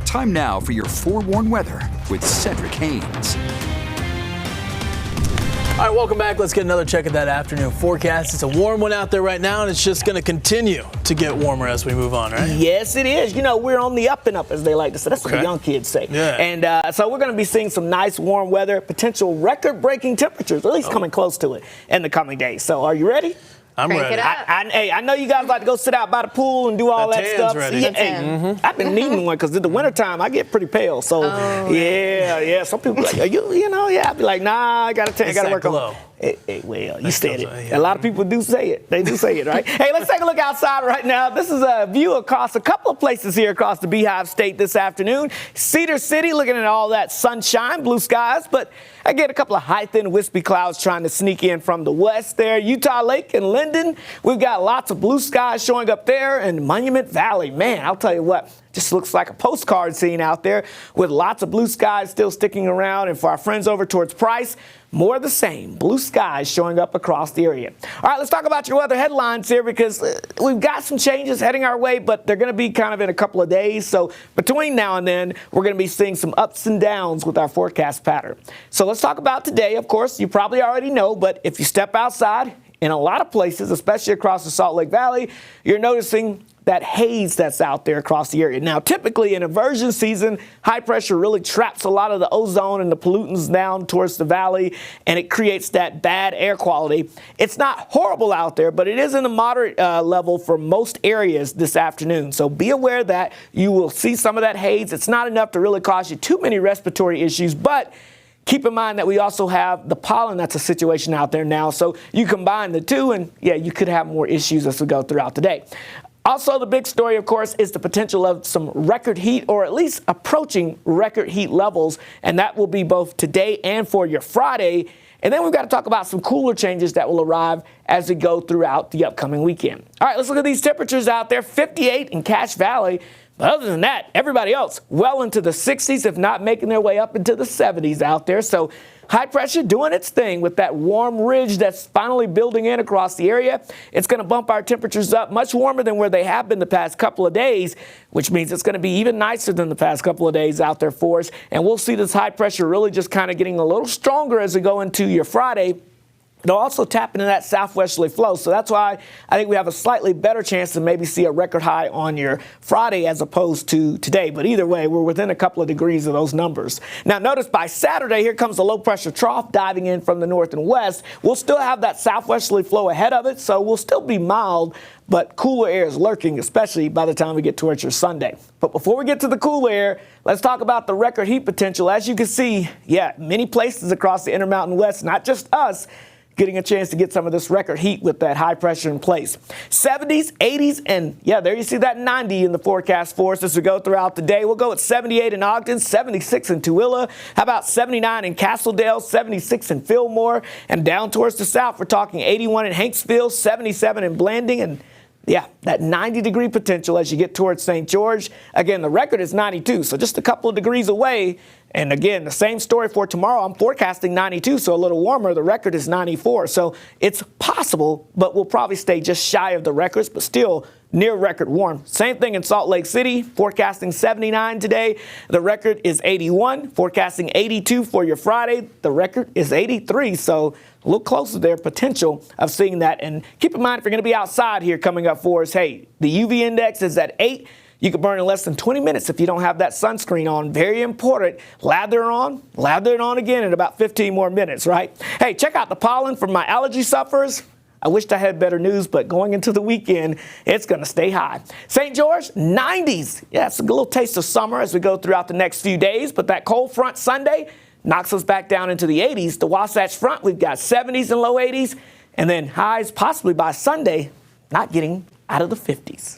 Time now for your forewarned weather with Cedric Haynes. All right, welcome back. Let's get another check at that afternoon forecast. It's a warm one out there right now, and it's just going to continue to get warmer as we move on, right? Yes, it is. You know, we're on the up and up, as they like to say. That's what the young kids say. Yeah. And so we're going to be seeing some nice warm weather, potential record-breaking temperatures, at least coming close to it in the coming days. So are you ready? I'm Crank ready. it up. I know you guys like to go sit out by the pool and do all that Tan's stuff. ready. Yeah, hey, I've been needing one because in the wintertime I get pretty pale. So yeah. Some people like, are you know, I'd be like, nah, I got a tan, I got to work on it. Hey, well, you said it. A lot of people do say it. They do say it, right? Hey, let's take a look outside right now. This is a view across a couple of places here across the Beehive State this afternoon. Cedar City, looking at all that sunshine, blue skies, but again, a couple of high, thin, wispy clouds trying to sneak in from the west there. Utah Lake and Linden, we've got lots of blue skies showing up there, and Monument Valley, man, I'll tell you what. Just looks like a postcard scene out there with lots of blue skies still sticking around. And for our friends over towards Price, more of the same. Blue skies showing up across the area. All right, let's talk about your weather headlines here because we've got some changes heading our way, but they're going to be kind of in a couple of days. So between now and then, we're going to be seeing some ups and downs with our forecast pattern. So let's talk about today. Of course, you probably already know, but if you step outside, in a lot of places, especially across the Salt Lake Valley, you're noticing that haze that's out there across the area. Now, typically in inversion season, high pressure really traps a lot of the ozone and the pollutants down towards the valley, and it creates that bad air quality. It's not horrible out there, but it is in a moderate level for most areas this afternoon. So be aware that you will see some of that haze. It's not enough to really cause you too many respiratory issues, but keep in mind that we also have the pollen that's a situation out there now. So you combine the two, and yeah, you could have more issues as we go throughout the day. Also, the big story, of course, is the potential of some record heat, or at least approaching record heat levels, and that will be both today and for your Friday. And then we've got to talk about some cooler changes that will arrive as we go throughout the upcoming weekend. All right, let's look at these temperatures out there. 58 in Cache Valley. But other than that, everybody else well into the 60s, if not making their way up into the 70s out there. So high pressure doing its thing with that warm ridge that's finally building in across the area. It's going to bump our temperatures up much warmer than where they have been the past couple of days, which means it's going to be even nicer than the past couple of days out there for us. And we'll see this high pressure really just kind of getting a little stronger as we go into your Friday. It'll also tap into that southwesterly flow. So that's why I think we have a slightly better chance to maybe see a record high on your Friday as opposed to today. But either way, we're within a couple of degrees of those numbers. Now, notice by Saturday, here comes the low pressure trough diving in from the north and west. We'll still have that southwesterly flow ahead of it, so we'll still be mild, but cooler air is lurking, especially by the time we get towards your Sunday. But before we get to the cool air, let's talk about the record heat potential. As you can see, many places across the Intermountain West, not just us, getting a chance to get some of this record heat with that high pressure in place. 70s, 80s, and there you see that 90 in the forecast for us as we go throughout the day. We'll go at 78 in Ogden, 76 in Tooele. How about 79 in Castledale, 76 in Fillmore, and down towards the south, we're talking 81 in Hanksville, 77 in Blanding, and that 90-degree potential as you get towards St. George. Again, the record is 92, so just a couple of degrees away. And again, the same story for tomorrow. I'm forecasting 92, so a little warmer. The record is 94, so it's possible, but we'll probably stay just shy of the records, but still near record warm. Same thing in Salt Lake City, forecasting 79 today. The record is 81, forecasting 82 for your Friday. The record is 83, so a little closer there, potential of seeing that. And keep in mind, if you're going to be outside here coming up for us, hey, the UV index is at 8. You can burn in less than 20 minutes if you don't have that sunscreen on. Very important. Lather it on again in about 15 more minutes, right? Hey, check out the pollen for my allergy sufferers. I wished I had better news, but going into the weekend, it's going to stay high. St. George, 90s. Yeah, it's a little taste of summer as we go throughout the next few days, but that cold front Sunday knocks us back down into the 80s. The Wasatch Front, we've got 70s and low 80s, and then highs possibly by Sunday, not getting out of the 50s.